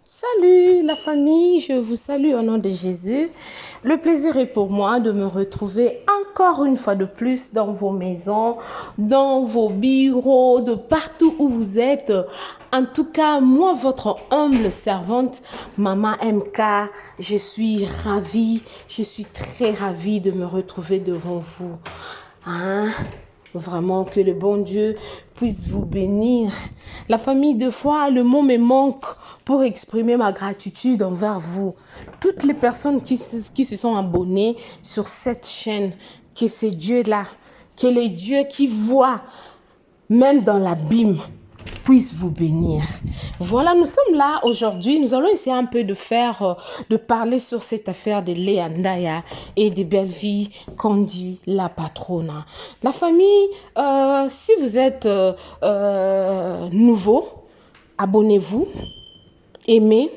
Salut la famille, je vous salue au nom de Jésus. Le plaisir est pour moi de me retrouver encore une fois de plus dans vos maisons, dans vos bureaux, de partout où vous êtes. En tout cas, moi, votre humble servante, Maman MK, je suis ravie, je suis très ravie de me retrouver devant vous. Hein? Vraiment que le bon Dieu puisse vous bénir. La famille, de foi, le mot me manque pour exprimer ma gratitude envers vous. Toutes les personnes qui se sont abonnées sur cette chaîne, que c'est Dieu-là, que les dieux qui voient, même dans l'abîme, puisse vous bénir. Voilà, nous sommes là aujourd'hui. Nous allons essayer un peu de parler sur cette affaire de Léa Ndaya et de Belle-Vie Kandi, la patrona. La famille, si vous êtes nouveau, abonnez-vous, aimez,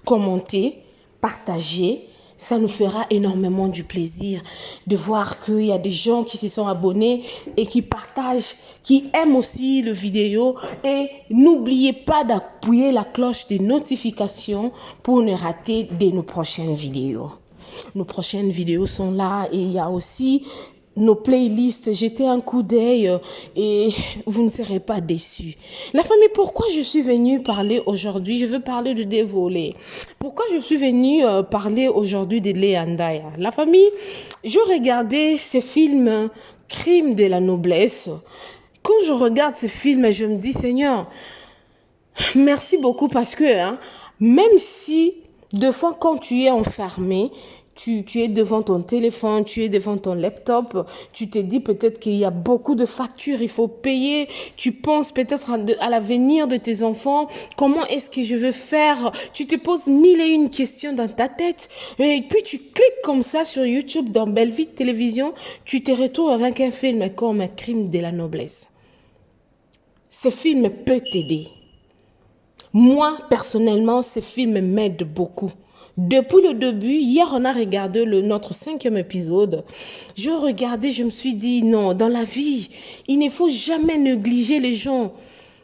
commentez, partagez. Ça nous fera énormément du plaisir de voir qu'il y a des gens qui se sont abonnés et qui partagent, qui aiment aussi le vidéo. Et n'oubliez pas d'appuyer la cloche de notification pour ne rater de nos prochaines vidéos. Nos prochaines vidéos sont là et il y a aussi nos playlists. Jetez un coup d'œil et vous ne serez pas déçus. La famille, pourquoi je suis venue parler aujourd'hui? Je veux parler de dévoler. Pourquoi je suis venue parler aujourd'hui de Léa Ndaya? La famille, je regardais ces films Crime de la noblesse. Quand je regarde ces films, je me dis, Seigneur, merci beaucoup parce que même si des fois quand tu es enfermé, tu es devant ton téléphone, tu es devant ton laptop, tu te dis peut-être qu'il y a beaucoup de factures, il faut payer, tu penses peut-être à l'avenir de tes enfants, comment est-ce que je vais faire, tu te poses mille et une questions dans ta tête, et puis tu cliques comme ça sur YouTube dans Belle-Vie Télévision, tu te retrouves avec un film comme Un crime de la noblesse. Ce film peut t'aider. Moi, personnellement, ce film m'aide beaucoup. Depuis le début, hier, on a regardé notre 5e épisode. Je regardais, je me suis dit, non, dans la vie, il ne faut jamais négliger les gens.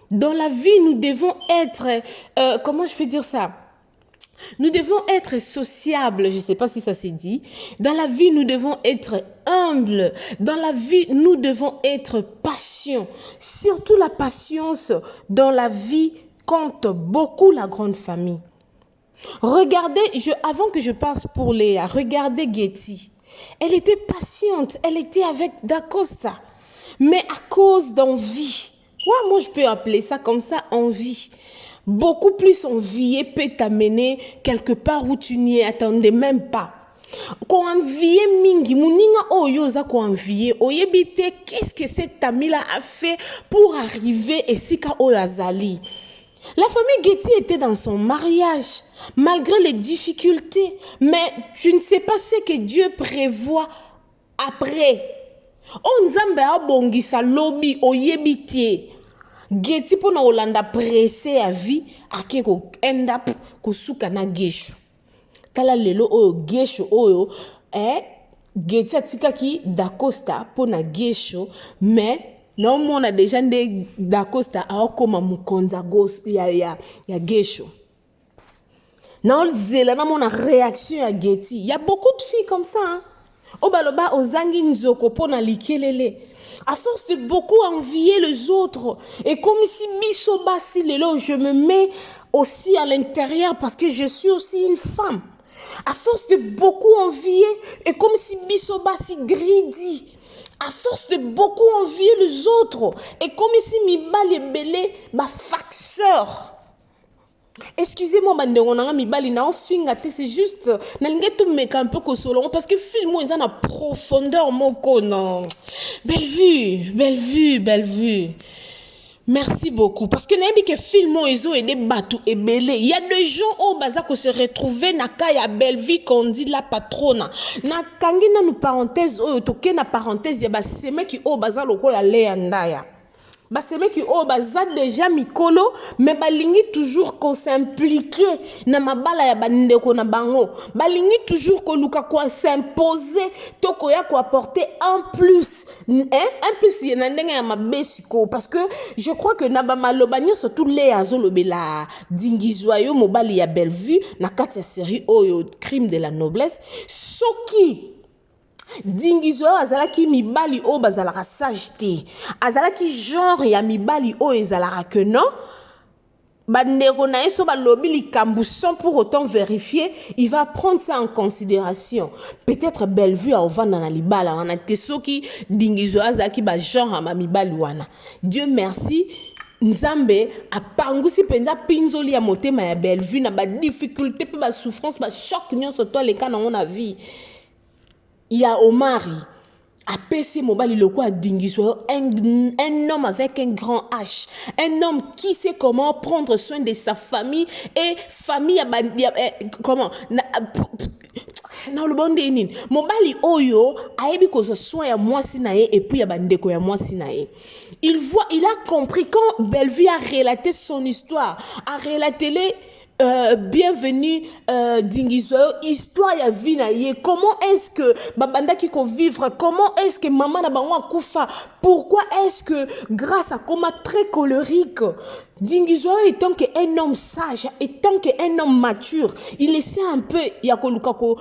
Dans la vie, nous devons être, comment je peux dire ça? Nous devons être sociables, je ne sais pas si ça se dit. Dans la vie, nous devons être humbles. Dans la vie, nous devons être patients. Surtout la patience dans la vie compte beaucoup la grande famille. Regardez, avant que je passe pour Léa, regardez Getty. Elle était patiente, elle était avec Dacosta. Mais à cause d'envie, ouais, moi je peux appeler ça comme ça, envie. Beaucoup plus envie peut t'amener quelque part où tu n'y attendais même pas. Quand envier mingi, muninga oyoza ko envier, oyebite qu'est-ce que cette amie-là a fait pour arriver et sika olazali. La famille Getty était dans son mariage, malgré les difficultés. Mais je ne sais pas ce que Dieu prévoit après. On nzambe abongisa lobi oyebite. Getty pona olanda pressé à vie, ake ko end up kusuka na gesho. Tala lelo oyo gesho oyo, Getty atikaki Dacosta pona gesho, mais non, on a déjà des Dacosta à comme mukonza gos ya gesho. Non, zela na mon réaction à Getty. Il y a beaucoup de filles comme ça. Hein? Obaloba ozangi nzoko pona likelele. À force de beaucoup envier les autres. Et comme si bisoba si lelo, je me mets aussi à l'intérieur parce que je suis aussi une femme. À force de beaucoup envier et comme si bisoba si greedy. À force de beaucoup envier les autres, et comme si mi bali belé, ba faxeur. Excusez-moi, mi bali na finga c'est juste, na lingetu meka un peu kosolo, parce que film ils en a profondeur moko non. Belle vue, belle vue, belle vue. Merci beaucoup. Parce que n'aimez que film ils et des bateaux et belé. Il y a des gens au bazar qui se retrouver na kaya Belle-Vie Kandi la patrona. Na kangi na nous parenthèse au toke na parenthèse ya ba seme qui au bazar loko la Léa Ndaya. c'est qui oh baza déjà mikolo mais balingi toujours qu'on s'implique na mabala ya bandeko na bango balingi toujours ko luka ko s'imposer to ko ya ko apporter un plus yena ndenge ya mabesiko parce que je crois que na ba maloba surtout les azolobela dingizwa yo mobali ya Bellevue na kati ya série oyo crime de la noblesse soki dingizo azalaki mibali o bazalaka sage te azalaki genre ya mibali o ezalaka que non bandeko na eso balobi likambu sans pour autant vérifier il va prendre ça en considération peut-être Bellevue a ovanda na libala wana te soki dingizo azalaki ba genre ma mibali wana Dieu merci Nzambe apangusi penza pinzoli ya motema ya Bellevue na ba difficulté pe ba souffrance ba choc nyonso to le kana on a vie. Il y a Omari, à PC Mobile, le quoi dingiswa, un homme avec un grand H, un homme qui sait comment prendre soin de sa famille et famille comment na le bon dénin Mobile oyo aebi ko so soin ya mwasi na ye et puis ya bandeko ya mwasi na ye. Il a compris quand Bellevue a relaté son histoire, a relaté les bienvenue Dingizo, histoire ya vie na ye. Comment est-ce que babanda qui ko vivre, comment est-ce que maman na bango akufa, pourquoi est-ce que grâce à comment très colérique Dingizo étant qu'un homme sage, étant qu'un homme mature, il essaie un peu ya ko luka ko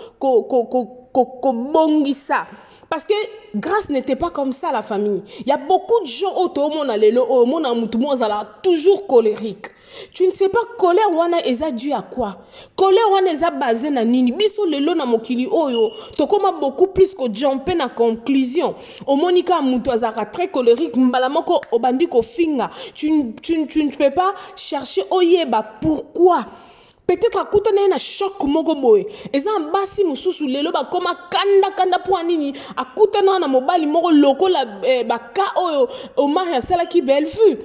bongisa. Parce que grâce n'était pas comme ça la famille. Il y a beaucoup de gens autour de toujours colérique. Tu ne sais pas colère wana eza dû à quoi? Colère wana eza basé na nini? Biso lelo na mokili oyo to koma beaucoup plus que jumper na conclusion. O monika mutu azaka très colérique mbala moko obandi ko finga. Tu ne peux pas chercher oyeba pourquoi. Peut-être akuta na choc moko boy. Eza mbasi mususu lelo ba koma kanda po nini akuta na mobali moko loko la baka oyo o mari sala ki Bellevue.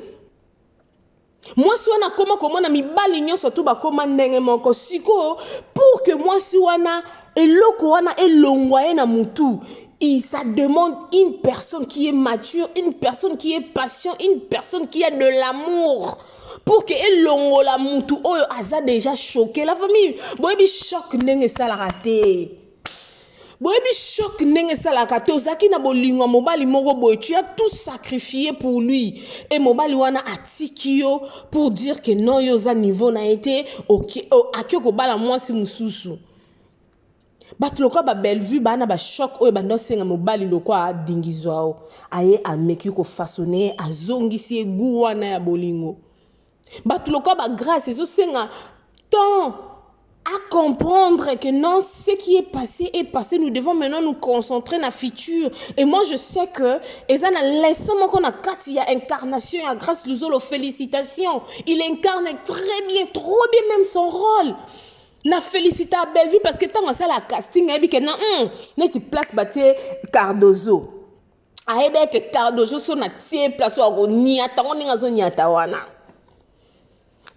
Moi si wana koma komona mibali nyonso to ba koma ndenge moko siko pour que moi si wana eloko wana elongwa na mutu. Et ça demande une personne qui est mature, une personne qui est patiente, une personne qui a de l'amour. Pour que elongo la mutu oyo aza déjà choqué la famille. Boyebi choc ndenge sala raté. Boyebi choc ndenge sala raté. Ozaki na bolingo mobali moko boy. Tu as tout sacrifié pour lui. Et mobali wana atikio pour dire que non yoza niveau na été OK akio ko bala mwasi mususu. Batloka ba Bellevue bana ba choc oyo bando senga mobali lokwa dingizwao. Aye ameki ko façonner azongisi egu wana ya bolingo. Batuloka ba grâce et senga tant à comprendre que non ce qui est passé nous devons maintenant nous concentrer na futur et moi je sais que ezana leçon qu'on a kati ya incarnation ya grâce luzolo félicitations il incarne très bien trop bien même son rôle na félicita à Bellevue parce que tant ça la casting et que non tu place baté Cardozo aebe que Cardozo so na tie place wa ni atango ninga zo ni atawana.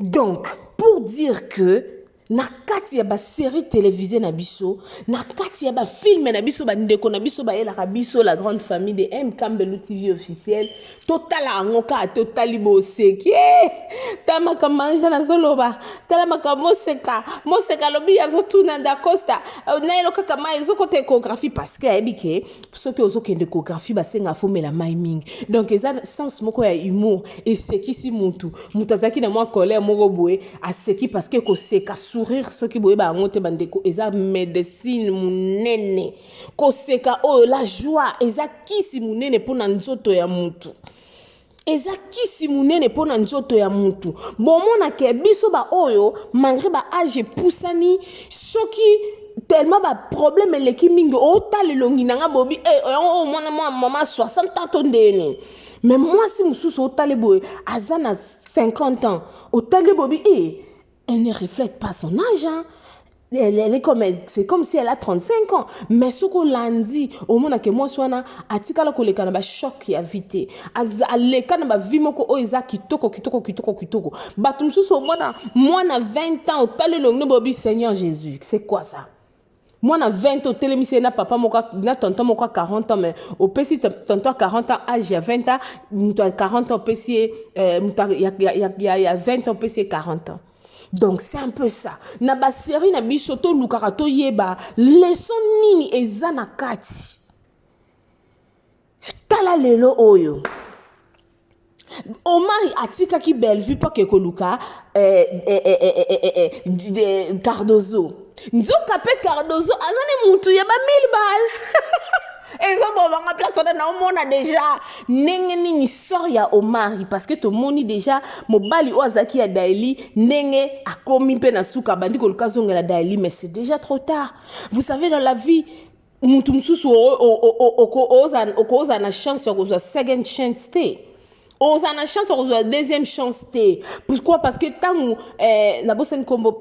Donc, pour dire que na kati ya ba série télévisée na biso, na kati ya ba film na biso ba ndeko na biso ba ela biso la grande famille de M Kambelu TV officiel, total angoka totali boseki. Tama kamanja na zoloba, tala makamoseka, moseka lobi yazo tuna nda costa. Na eloka kama ezoko te échographie parce que ebike, ceux qui ozo kende échographie ba senga fomela miming. Donc eza sens moko ya humour et seki si mutu. Mutazaki na mwa colère moko boye, aseki parce que ko seka sourire ceux qui boye ba ngote bandeko eza médecine munene ko seka oh la joie eza kisi munene pona nzoto ya mutu eza kisi munene pona nzoto ya mutu bomona ke biso ba oyo malgré ba âge poussani soki tellement ba problème eleki mingi o talelongi nanga bobi o mona maman 60 ans tondene mais moi si mususu o taleboy azana 50 ans o talebobi elle ne reflète pas son âge. Hein. C'est comme si elle a 35 ans. Mais ce qu'on l'a dit, au moment que moi, sois atikala ko lekana ba choc ya vite. Alekana ba vimoko o eza kitoko. Batum sous au moins 20 ans au tale long bobi Seigneur Jésus. C'est quoi ça? Moi, na 20 ans, télémisé na papa, na tonton, moi, 40 ans, mais au PC, tonton 40 ans, âge, il y a 20 ans, 40 ans, PC, il y a 20 ans, PC, 40 ans. Donc, c'est un peu ça. Na ba série, na bisoto, lukarato, yeba, leçon nini, ezana kati. Tala lelo oyo. Omar atika ki Bellevue pa ke koluka Cardozo. Nzoka pe Cardozo azane mutu ya ba 1000 balles. Ezo bo banga place on a omona déjà nenge nini sort ya Omar parce que to moni déjà mobali o azaki ya Daily nenge akomi pe na suka bandi koluka zongela Daily mais c'est déjà trop tard. Vous savez dans la vie mutu msusu oza na chance ya kozwa second chance te. On a la chance de la deuxième chance. Pourquoi? Parce que tant la bosse combo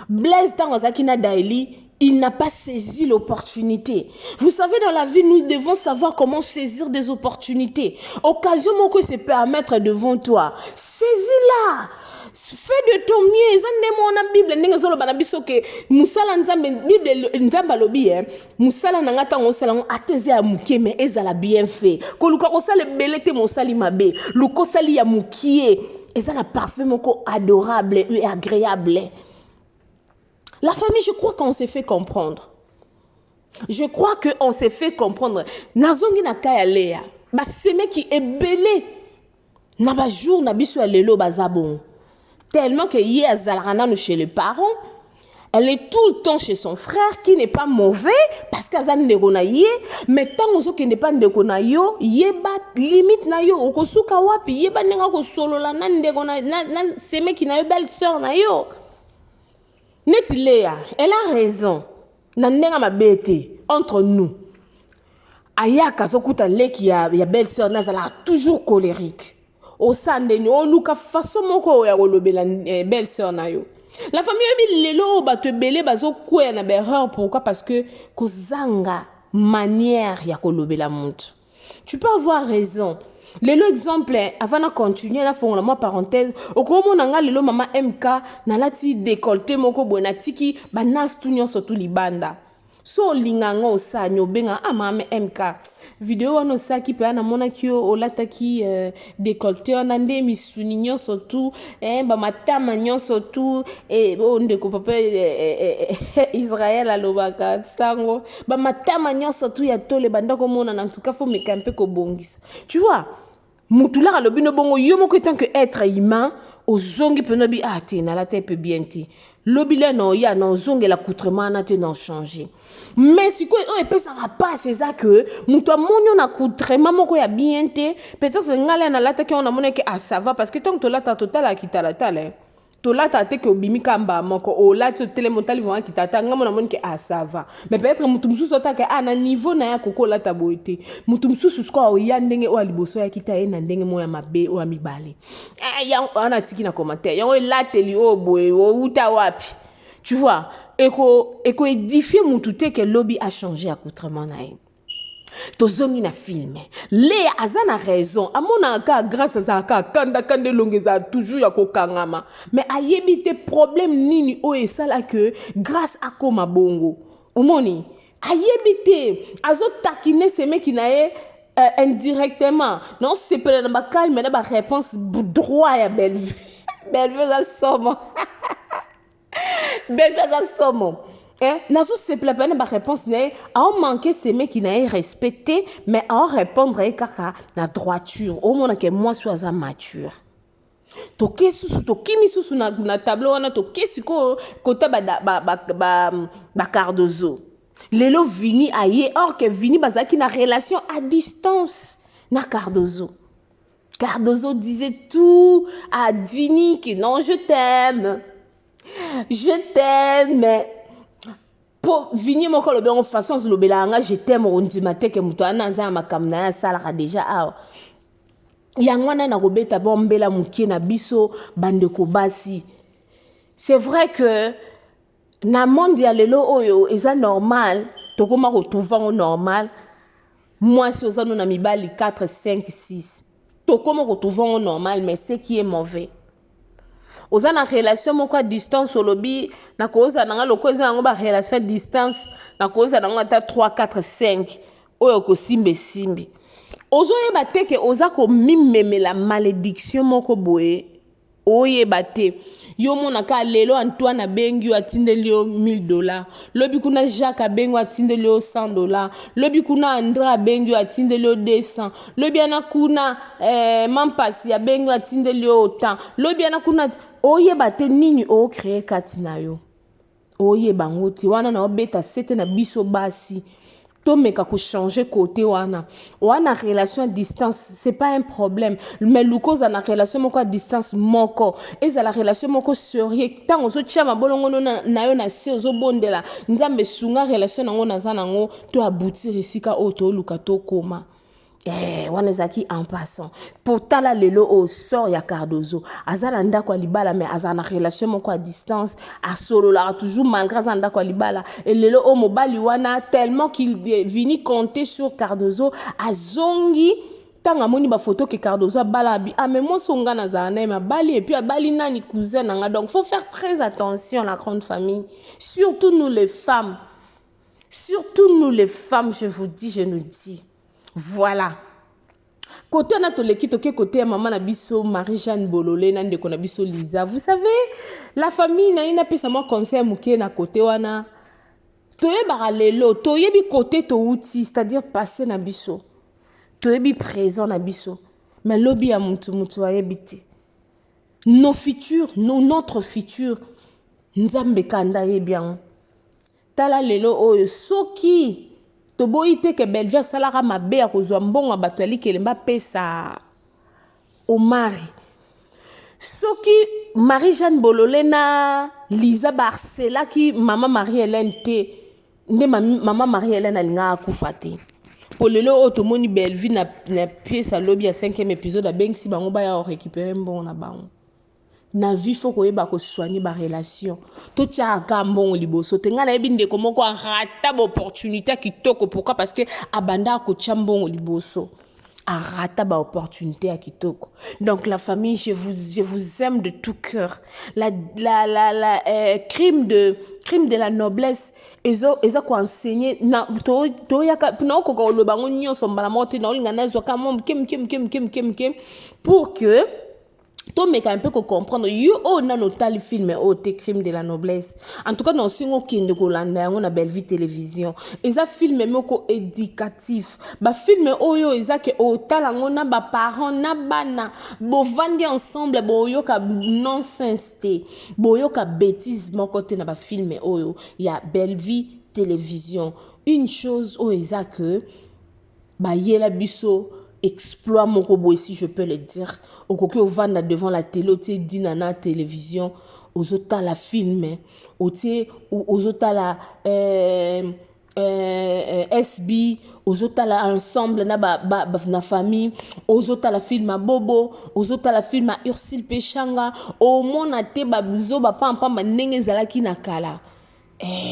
Blaise tant Zakina Daily, il n'a pas saisi l'opportunité. Vous savez, dans la vie, nous devons savoir comment saisir des opportunités. Occasion que se permettre devant toi, saisis-la. Fais de ton mieux. Zande mon Bible n'engazolo banabiso ke musala nzambe Bible nzamba lobi musala nangata ngosala ateze ya mukie mais ezala bien fait. Ko luka ko sala belete mon sali mabe. Luko sali ya mukie ezala parfaitement adorable et agréable. La famille, je crois qu'on s'est fait comprendre. Je crois qu'on s'est fait comprendre. Nazongi na kaya lea. Ba seme qui est belé. Na ba jour na biso lelo bazabon. Tellement que hier, Zalrana chez les parents, elle est tout le temps chez son frère qui n'est pas mauvais parce qu'elle n'est mais tant que n'est pas yo, yeba limite na yo, okosuka wapi, yeba nenga ko solo la nan seme qui na yo belle sœur na yo. Netilea, elle a raison. Nandenga ma bête entre nous. Aya kazokuta leki ya belle sœur nazala toujours colérique. Au sandeni o luka façon moko ya kolobela belle sœur na yo. La famille lelo ba te belé bazo kwe na berreur pourquoi parce que kozanga manière ya kolobela muntu. Tu peux avoir raison. Lelo exemple avant de continuer la fond la moi parenthèse au komo nanga lelo mama MK na lati décolleté moko bonatiki banas tunyo surtout libanda. So linganga osanyo benga amame MK vidéo wana osaki pe ana mona kio olata ki décolleté on ande misuni nyonso tout ba matama nyonso tout onde ko papa Israël alobaka sango ba matama nyonso tout ya tole banda ko mona na tout cas faut me camper ko bongisa tu vois mutula alobino bongo yo moko tant que être humain ozongi penobi ate na la tête bien te lobile no ya no zonge l'accoutrement na te non changer mais si quoi on peut ça va pas c'est ça que muto monyo na accoutrement moko ya bien te peut-être ngala na lata ki on a mona que ça va parce que tant que to lata total a kitala tale to lata te que obimi kamba moko o lata tele montali vont kitata ngamo na mona que ça va mais peut-être mutu msusu ta que na niveau na ya koko lata boité mutu msusu sko o ya ndenge o liboso ya kita na ndenge mo ya mabe o mibale ya ana tiki na commentaire ya o lateli o boy o uta wapi tu vois eko édifier mutu te que lobby a changé accoutrement na ye tozongi na filme le azana raison amona ka grâce à ça kanda kande longeza toujours ya kokangama mais ayebite problème nini o esala que grâce à koma bongo omoni ayebite azotakine seme ki na ye indirectement non c'est peut na ba calme na ba réponse droit ya Bellevue Bellevue za somo Bellevue za somo nazo se plapane ba réponse ne a manqué ces mecs qui n'a respecté mais en répondre kaka na droiture au moins que moi sois mature to kesu to kimi susu na tableau wana to kesiko kota ba Cardozo lelo vini aye or que vini bazaki na relation à distance na Cardozo disait tout à Vini que non je t'aime mais pour venir mon colo en façon le belanga je t'aime on dit matin que muto ananza makamna sala déjà ah yangwana na robeta bombela mukie na biso bandeko basi c'est vrai que na monde ya lelo oyo eza normal tokoma retrouver normal moi si oza na mibali 4 5 6 tokoma retrouver normal mais ce qui est mauvais oza na relation moko à distance au lobby na koza nanga lokoza nango ba relation à distance na koza nango ata 3 4 5 oyo ko simbe ozoyeba te ke oza ko mimemela malédiction moko boye oyeba te yo mona ka lelo Antoine abengi yo atindeli yo $1000 lobi kuna Jacques abengi yo atindeli yo $100 lobi kuna André abengi yo atindeli yo 200 lobi ana kuna Mampasi abengi yo atindeli yo autant lobi ana kuna oyeba te nini o créer kati na yo oyeba ngoti wana na obeta sete na biso basi tomeka ko changer côté wana relation à distance c'est pas un problème mais lukoza na relation moko à distance moko eza la relation moko sérieux tango so tchama bolongo na yo na se ozo bondela nzambe sunga relation nango naza nango to aboutir esika o to luka to koma wana zaki en passant pourtant la lelo au sort ya Cardozo azala ndako libala mais azana relation moko à distance a solo la toujours malgré za ndako libala et lelo o mobali wana tellement qu'il vini compter sur Cardozo azongi tanga moni ba photo que Cardozo bala bi mais moi songa na zana ma bali et puis abali nani cousin nanga donc faut faire très attention la grande famille surtout nous les femmes je vous dis je nous dis. Voilà. Côté na toleki toke côté maman na biso Marie-Jeanne Bololé na ndeko na biso Lisa. Vous savez, la famille na ina pesa moi conseil muke na côté wana. Toye baralelo, toye bi côté to outi, c'est-à-dire passer na biso. Toye bi présent na biso. Mais lobi ya mutu ayebite. Nos futurs, notre futur. Nzambe kanda ye bien. Tala lelo oyo soki toboite ke Bellevue salara mabe ya kozwa mbongo bato ali kelemba pesa au mari soki Marie-Jeanne Bololé na Lisa Barcela ki mama Marie-Hélène te nde mama Marie-Hélène alinga akufa te pour lelo otomoni Bellevue na pesa lobby ya 5e épisode a bengsi bango ba ya récupérer mbongo na bango na vie faut koyeba ko soigner ba relation to tia kambongo liboso tenga na yebi ndeko moko rata ba opportunité kitoko pourquoi parce que abanda ko tia mbongo liboso a rata ba opportunité kitoko donc la famille je vous aime de tout cœur la crime de la noblesse eza ko enseigner na to yaka na ko ko lobango nyonso mbala mote na olinga nazo ka mom kem pour que to meka un peu ko comprendre yo on a notal film o te crime de la noblesse en tout cas non singo kinde ko landa on a Bellevue télévision eza film moko éducatif ba film oyo eza ke o talango na ba parents na bana bo vandi ensemble bo yo ka nonsense te bo yo ka bêtise moko te na ba film oyo ya Bellevue télévision une chose o eza que ba yela biso exploit moko boy si je peux le dire au coquille au vanda devant la télé tu dîner na télévision aux autres la film aux autres la SB aux autres la ensemble na famille aux autres la film à Bobo aux autres la film à Ursule Pechanga au mona te babuzo ba pampa ndenge zalaki na kala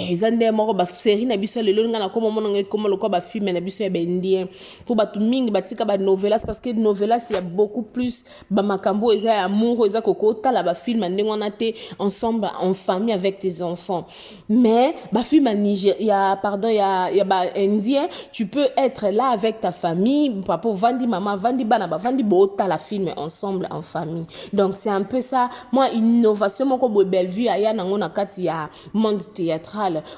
ezande moko ba série na biso lelo nga na komo mona komo lokwa ba film na biso ya bendien pour batu mingi batika ba novelas parce que novelas il y a beaucoup plus ba makambo eza amour eza kokota la ba film ndenge on a te ensemble en famille avec tes enfants mais ba film Nigeria pardon il y a ba indien tu peux être là avec ta famille papa vandi maman vandi bana ba vandi bota la film ensemble en famille donc c'est un peu ça moi innovation moko bo Bellevue aya nango na kati ya monde théâtral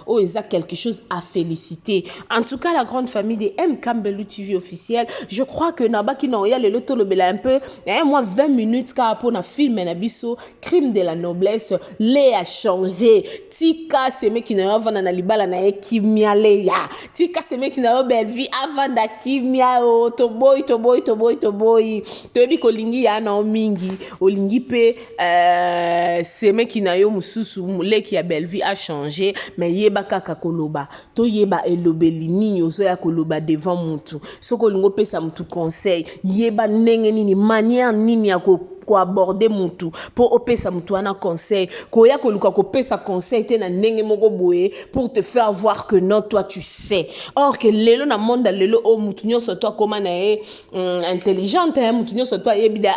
oh ils a quelque chose à féliciter en tout cas la grande famille de M Kambelu TV officiel je crois que naba ki no ya le loto lobela un peu moi 20 minutes ka pour na film na biso crime de la noblesse les a changé tika seme ki na vana na libala na ekimia le ya tika seme ki na Bellevue avanda kimia o to boy to bi kolingi ya na mingi olingi pe seme ki na yo mususu le ki ya Bellevue a changé mais yeba kaka koloba to yeba elobeli nini ozo ya koloba devant mutu soko lingo pesa mutu conseil yeba ndenge nini manière nini ya ko aborder mutu pour opesa mutu ana conseil ko ya koluka ko pesa conseil te na ndenge moko boye pour te faire voir que non toi tu sais or que lelo na monde lelo o mutu nyonso toi comment na intelligente mutu nyonso toi yebida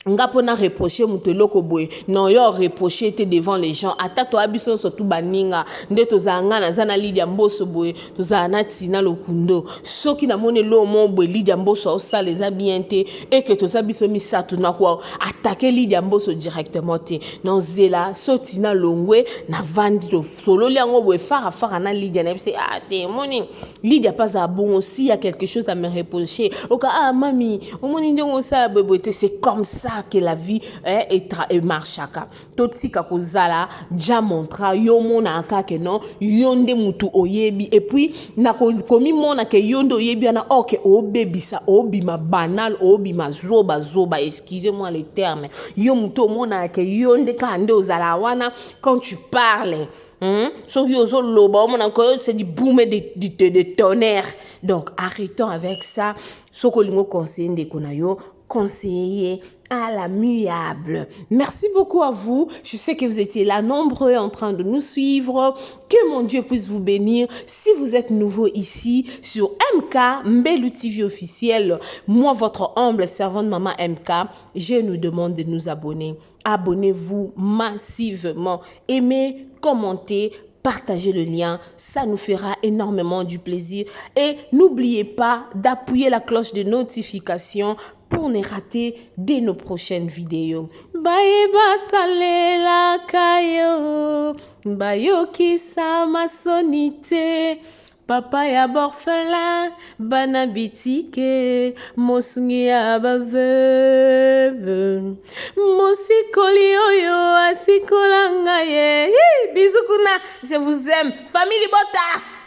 nga pona reprocher mutoloko boy non yo reprocher te devant les gens ata to abiso surtout baninga nde tozanga na zana Lydia Mbosso boy tozana tina lokundo soki na mone lo mo boy Lydia Mbosso ça les a bien te et que toza biso misato na kwa attaquer Lydia Mbosso directement te non zela sotina longwe na vandi to solo liango boy fara na Lydia na bise ah te moni Lydia pas à bon aussi il y a quelque chose à me reprocher oka ah mami o moni ndongo ça boy te c'est comme ça que la vie et marche aka totika kozala ja montra yo mona aka que non yonde mutu oyebi et puis na komi mona que yonde oyebi na ok obebisa obima banal obima zoba excusez-moi le terme yo mutu mona que yonde kande ozala wana quand tu parles so yozo loba c'est du boom et de tonnerre donc arrêtons avec ça sokolingo conseiller ndekonayo conseiller à l'amiable. Merci beaucoup à vous. Je sais que vous étiez là nombreux en train de nous suivre. Que mon Dieu puisse vous bénir. Si vous êtes nouveau ici sur MK, Mbelu TV officiel, moi votre humble servante maman MK, je nous demande de nous abonner. Abonnez-vous massivement. Aimez, commentez, partagez le lien, ça nous fera énormément du plaisir. Et n'oubliez pas d'appuyer la cloche de notification pour ne rater dès nos prochaines vidéos. Baye batalela kayo, bayo kisa masonite, papa ya borfelin, bana bitike, mosungi ya baveuve, mosikoli oyo asikolanga ye. Bisous kuna, je vous aime. Famille Bota.